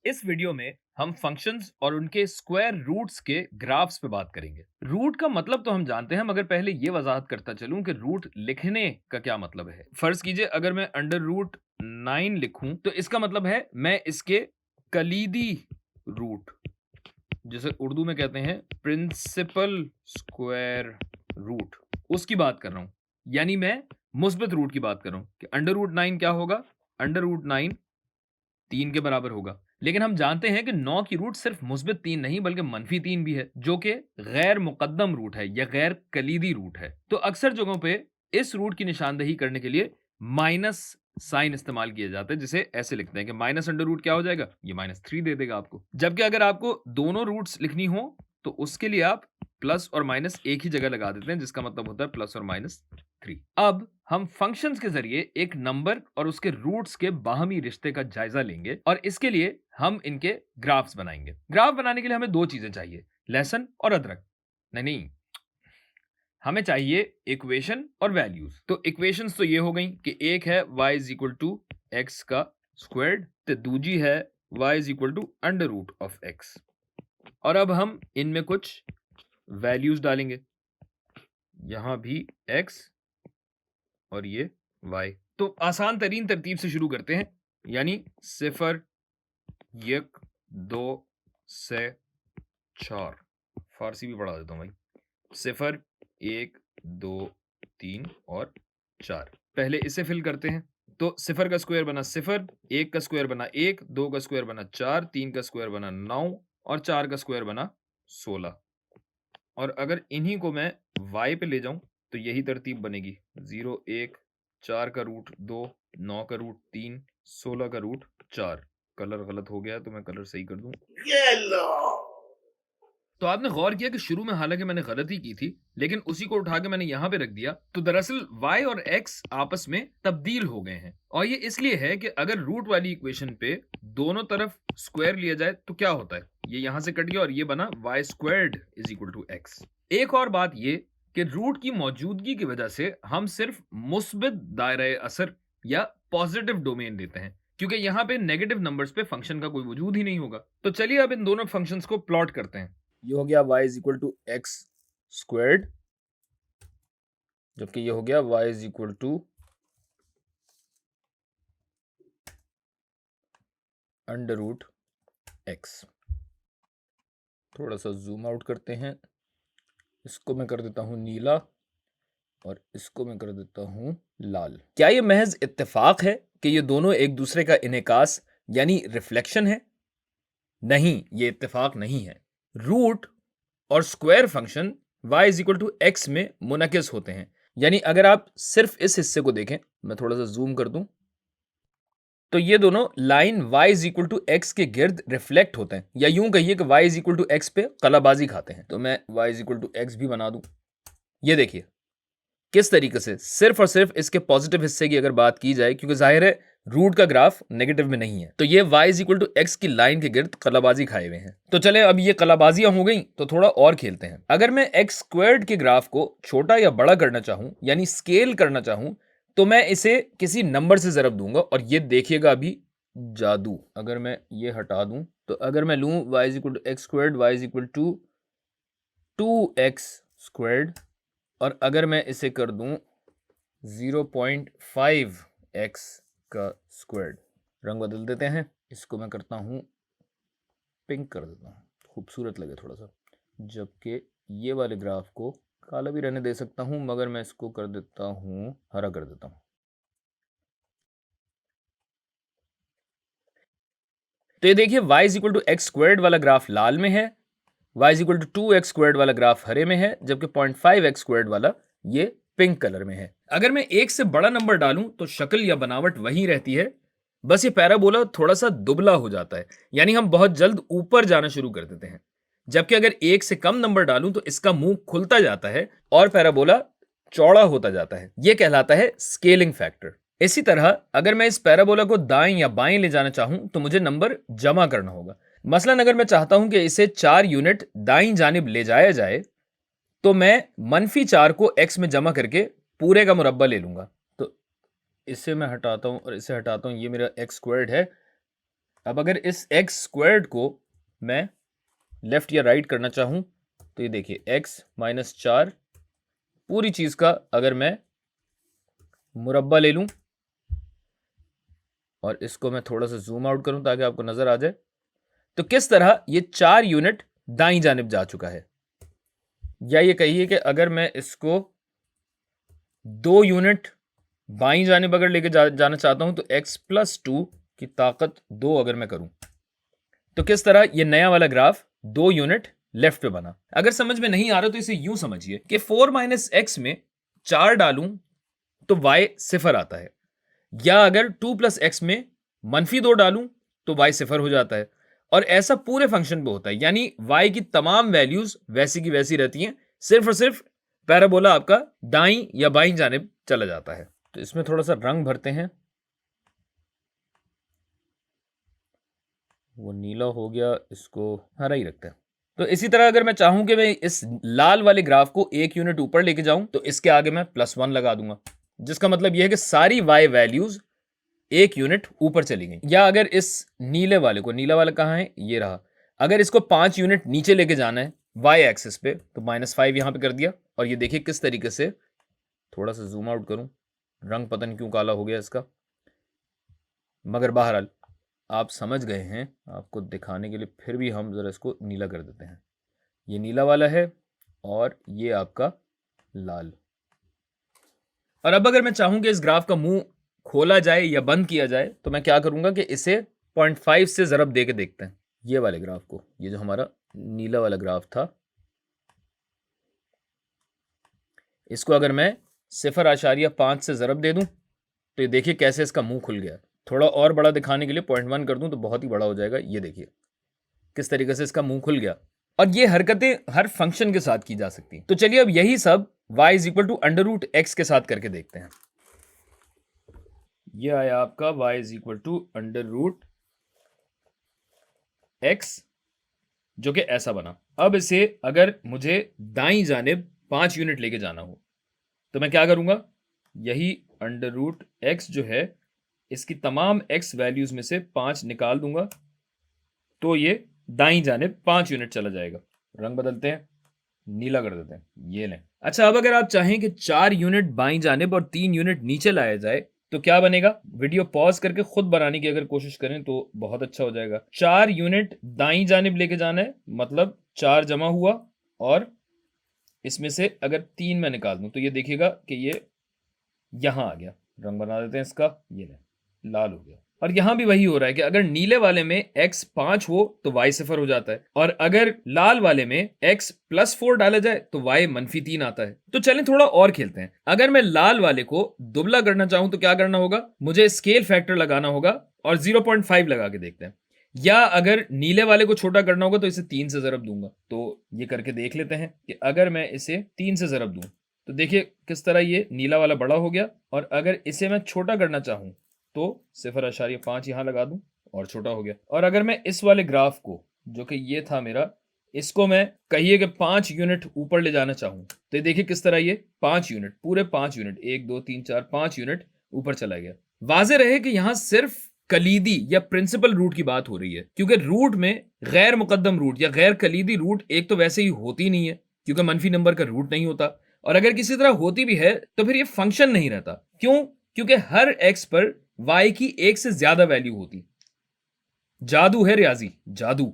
इस वीडियो में हम फंक्शंस और उनके स्क्वायर रूट्स के ग्राफ्स पे बात करेंगे। रूट का मतलब तो हम जानते हैं, मगर पहले ये वजाहत करता चलूं कि रूट लिखने का क्या मतलब है। फर्ज कीजिए अगर मैं अंडर रूट 9 लिखूं तो इसका मतलब है मैं इसके कलीदी रूट, जिसे उर्दू में कहते हैं प्रिंसिपल स्क्वायर रूट, उसकी बात कर रहा हूं। यानी मैं मुस्बत रूट की बात कर रहा हूं कि अंडर रूट 9 क्या होगा। अंडर रूट 9 3 के बराबर होगा। लेकिन हम जानते हैं कि 9 की रूट सिर्फ मुस्बित 3 नहीं बल्कि मनफी 3 भी है, जो कि गैर मुकद्दम रूट है या गैर कलीदी रूट है। तो अक्सर जगहों पे इस रूट की निशानदही करने के लिए माइनस साइन इस्तेमाल किया जाता है, जिसे ऐसे लिखते हैं कि माइनस अंडर रूट क्या हो जाएगा, ये -3 दे देगा आपको। जबकि अगर आपको दोनों रूट्स लिखनी हो तो उसके लिए आप प्लस और माइनस एक ही जगह लगा देते हैं, जिसका मतलब होता है प्लस और -3। अब हम फंक्शंस के जरिए एक नंबर और उसके रूट्स के बाहमी रिश्ते का जायजा लेंगे और इसके लिए हम इनके ग्राफ्स बनाएंगे। ग्राफ बनाने के लिए हमें दो चीजें चाहिए, लहसन और अदरक। नहीं, हमें चाहिए इक्वेशन और वैल्यूज। तो इक्वेशंस तो ये हो गई कि एक है y is equal to X का स्क्वायर्ड, तो दूजी है y is equal to under root of X. और अब हम इनमें कुछ वैल्यूज डालेंगे, यहां भी x और ये y। तो आसान तरीन तरतीब से शुरू करते हैं, यानी 0 1 2 से 4। फारसी भी पढ़ा देता हूं भाई। 0 1 2 3 और 4। पहले इसे फिल करते हैं। तो 0 का स्क्वायर बना 0, 1 का स्क्वायर बना 1, 2 का स्क्वायर बना 4, 3 का स्क्वायर बना 9 और 4 का स्क्वायर बना 16। और अगर इन्हीं को मैं y पे ले जाऊं तो यही तरतीब बनेगी, 0 1 4 का रूट 2, 9 का रूट 3, 16 का रूट 4। कलर गलत हो गया है तो मैं कलर सही कर दूं। तो आपने गौर किया कि शुरू में हालांकि मैंने गलती की थी, लेकिन उसी को उठा के मैंने यहां पे रख दिया। तो दरअसल y और x आपस में तब्दील हो गए हैं, और ये इसलिए है कि अगर रूट वाली इक्वेशन पे दोनों तरफ स्क्वायर लिया जाए तो क्या होता है, ये यहां से कट गया और ये बना y squared is equal to x। एक और बात ये कि रूट की मौजूदगी की वजह से हम सिर्फ मुस्बित दायरे असर या पॉजिटिव डोमेन लेते हैं, क्योंकि यहां पे नेगेटिव नंबर्स पे फंक्शन का कोई वजूद ही नहीं होगा। तो चलिए अब इन दोनों फंक्शंस को प्लॉट करते हैं। ये हो गया y is equal to x squared, जबकि ये हो गया y is equal to under root X. थोड़ा सा जूम आउट करते हैं, इसको मैं कर देता हूं नीला और इसको मैं कर देता हूं लाल। क्या ये महज इत्तेफाक है कि ये दोनों एक दूसरे का इनेकास यानी रिफ्लेक्शन है? नहीं, ये इत्तेफाक नहीं है। रूट और square function y is equal to X में मुनकिस होते हैं। यानी अगर आप सिर्फ इस हिस्से को देखें, मैं थोड़ा सा जूम कर दूं, तो ये दोनों line y is equal to x के गिर्द रिफ्लेक्ट होते हैं, या यूं कहिए कि y is equal to x पे कलाबाजी खाते हैं। तो मैं y is equal to x भी बना दूं। ये देखिए किस तरीके से सिर्फ और सिर्फ इसके पॉजिटिव हिस्से की अगर बात की जाए, क्योंकि जाहिर है रूट का ग्राफ नेगेटिव में नहीं है, तो ये y is equal to x की लाइन के गिर्द कलाबाजी खाए हुए हैं। तो चले अब ये कलाबाजियां हो गई तो थोड़ा और खेलते हैं। अगर मैं एक्स स्क्वायर्ड के ग्राफ को छोटा या बड़ा करना चाहूं यानी स्केल करना चाहूं, तो मैं इसे किसी नंबर से जरब दूंगा और ये देखिएगा अभी जादू। अगर मैं ये हटा दूं तो अगर मैं लूं y is equal to x squared, y is equal to 2x squared, और अगर मैं इसे कर दूं 0.5x का स्क्वायर्ड, रंग बदल देते हैं, इसको मैं करता हूं पिंक कर देता हूं, खूबसूरत लगे थोड़ा सा। जबकि ये वाले ग्राफ को काला भी रहने दे सकता हूं, मगर मैं इसको कर देता हूं हरा कर देता हूं। तो ये देखिए y is equal to x squared वाला ग्राफ लाल में है, y is equal to 2x squared वाला ग्राफ हरे में है, जबकि 0.5x स्क्वायर्ड वाला ये पिंक कलर में है। अगर मैं एक से बड़ा नंबर डालूं तो शक्ल या बनावट वही रहती है, बस ये पैराबोला थोड़ा सा दुबला हो जाता है, यानी हम बहुत जल्द ऊपर जाना शुरू कर देते हैं। जबकि अगर एक से कम नंबर डालूं तो इसका मुंह खुलता जाता है और पैराबोला चौड़ा होता जाता है। यह कहलाता है स्केलिंग फैक्टर। इसी तरह अगर मैं इस पैराबोला को दाएं या बाएं ले जाना चाहूं तो मुझे नंबर जमा करना होगा। मसलन अगर मैं चाहता हूं कि इसे 4 यूनिट दाईं जानिब ले जाया जाए, तो मैं -4 को x में जमा करके पूरे का मुरब्बा ले लूंगा। तो इसे मैं हटाता हूं और इसे हटाता हूं, ये मेरा एक्स स्क्वायर्ड है, अब अगर इस एक्स स्क्वायर्ड को मैं लेफ्ट या राइट करना चाहूं तो ये देखिए एक्स माइनस 4 पूरी चीज का अगर मैं मुरब्बा ले लूं और इसको मैं थोड़ा सा जूम आउट करूं ताकि आपको नजर आ जाए, तो किस तरह ये 4 यूनिट दाईं जानिब जा चुका है। या ये कहिए कि अगर मैं इसको 2 यूनिट बाईं जानिब अगर लेके जाना चाहता हूं तो x प्लस 2 की ताकत 2 अगर मैं करूं तो किस तरह ये नया वाला ग्राफ 2 यूनिट लेफ्ट पे बना। अगर समझ में नहीं आ रहा तो इसे यूं समझिए कि 4 माइनस एक्स में 4 डालूं तो y सिफर आता है, या अगर 2 प्लस एक्स में -2 डालूं तो y सिफर हो जाता है। और ऐसा पूरे फंक्शन पे होता है, यानी y की तमाम वैल्यूज वैसी की वैसी रहती हैं, सिर्फ और सिर्फ पैराबोला आपका दाईं या बाईं जानिब चला जाता है। तो इसमें थोड़ा सा रंग भरते हैं, वो नीला हो गया, इसको हरा ही रखते हैं। तो इसी तरह अगर मैं चाहूं कि मैं इस लाल वाले ग्राफ को 1 यूनिट ऊपर लेके जाऊं तो इसके आगे मैं +1 लगा दूंगा, जिसका मतलब यह है कि सारी y वैल्यूज 1 यूनिट ऊपर चली गई। या अगर इस नीले वाले को, नीला वाला कहां है, ये रहा, अगर इसको 5 यूनिट नीचे लेके जाना है y एक्सिस पे तो -5 यहां पे कर दिया। और ये देखिए किस तरीके से, थोड़ा सा जूम आउट करूं, रंग पता नहीं क्यों काला हो गया इसका, मगर बहरहाल आप समझ गए हैं। आपको दिखाने के लिए फिर भी हम जरा इसको नीला कर देते हैं। ये नीला वाला है और ये आपका लाल। और अब अगर मैं चाहूं कि इस ग्राफ का मुंह खोला जाए या बंद किया जाए तो मैं क्या करूंगा कि इसे 0.5 से ज़रब दे के देखते हैं ये वाले ग्राफ को। ये जो हमारा नीला वाला ग्राफ था, इसको अगर मैं 0.5 से ज़रब दे दूं तो ये देखिए कैसे इसका मुंह खुल गया। थोड़ा और बड़ा दिखाने के लिए 0.1 कर दूं तो बहुत ही बड़ा हो जाएगा। ये देखिए किस तरीके से इसका मुंह खुल गया। और ये हरकतें हर फंक्शन के साथ की जा सकती हैं। तो चलिए अब यही सब y is equal to √x के साथ करके देखते हैं। ये आया आपका y is equal to √x, जो कि ऐसा बना। अब इसे अगर मुझे दाईं जानिब 5 यूनिट लेके जाना हो तो मैं क्या करूंगा, यही √x जो है इसकी तमाम x वैल्यूज में से 5 निकाल दूंगा तो ये दाईं जानिब 5 यूनिट चला जाएगा। रंग बदलते हैं, नीला कर देते हैं, ये लें। अच्छा, अब अगर आप चाहें कि 4 यूनिट बाईं जानिब और 3 यूनिट नीचे लाया जाए तो क्या बनेगा। वीडियो पॉज करके खुद बनाने की अगर कोशिश करें तो बहुत अच्छा हो जाएगा। 4 यूनिट दाईं जानिब लेके जाना है, मतलब 4 जमा हुआ, और इसमें से अगर 3 मैं निकाल दूं तो ये देखिएगा कि ये यहां आ गया। रंग बना देते हैं इसका, ये लें, लाल हो गया। और यहां भी वही हो रहा है कि अगर नीले वाले में x 5 हो तो y सिफर हो जाता है, और अगर लाल वाले में x +4 डाला जाए तो y -3 आता है। तो चलें थोड़ा और खेलते हैं। अगर मैं लाल वाले को दुबला करना चाहूं तो क्या करना होगा, मुझे स्केल फैक्टर लगाना होगा और 0.5 लगा के देखते हैं। या अगर नीले वाले को छोटा करना होगा तो इसे 3 से ज़रब दूंगा। तो ये करके देख लेते हैं कि अगर मैं इसे 3 से ज़रब दूं तो देखिए किस तरह ये नीला वाला बड़ा हो गया, और अगर इसे मैं छोटा करना चाहूं तो 0.5 यहां लगा दूं और छोटा हो गया। और अगर मैं इस वाले ग्राफ को, जो कि ये था मेरा, इसको मैं कहिए कि 5 यूनिट ऊपर ले जाना चाहूं तो ये देखिए किस तरह ये 5 यूनिट, पूरे 5 यूनिट, 1 2 3 4 5 यूनिट ऊपर चला गया। वाज़ेह रहे कि यहां सिर्फ कलीदी या प्रिंसिपल रूट की बात हो रही है, क्योंकि रूट में गैर मुकद्दम रूट या गैर कलीदी रूट एक तो वैसे ही होती नहीं है, क्योंकि मनफी नंबर का रूट नहीं होता, और अगर किसी तरह होती भी है तो फिर ये फंक्शन नहीं रहता। क्यों? क्योंकि हर x पर y की 1 से ज्यादा वैल्यू होती। जादू है रियाजी, जादू।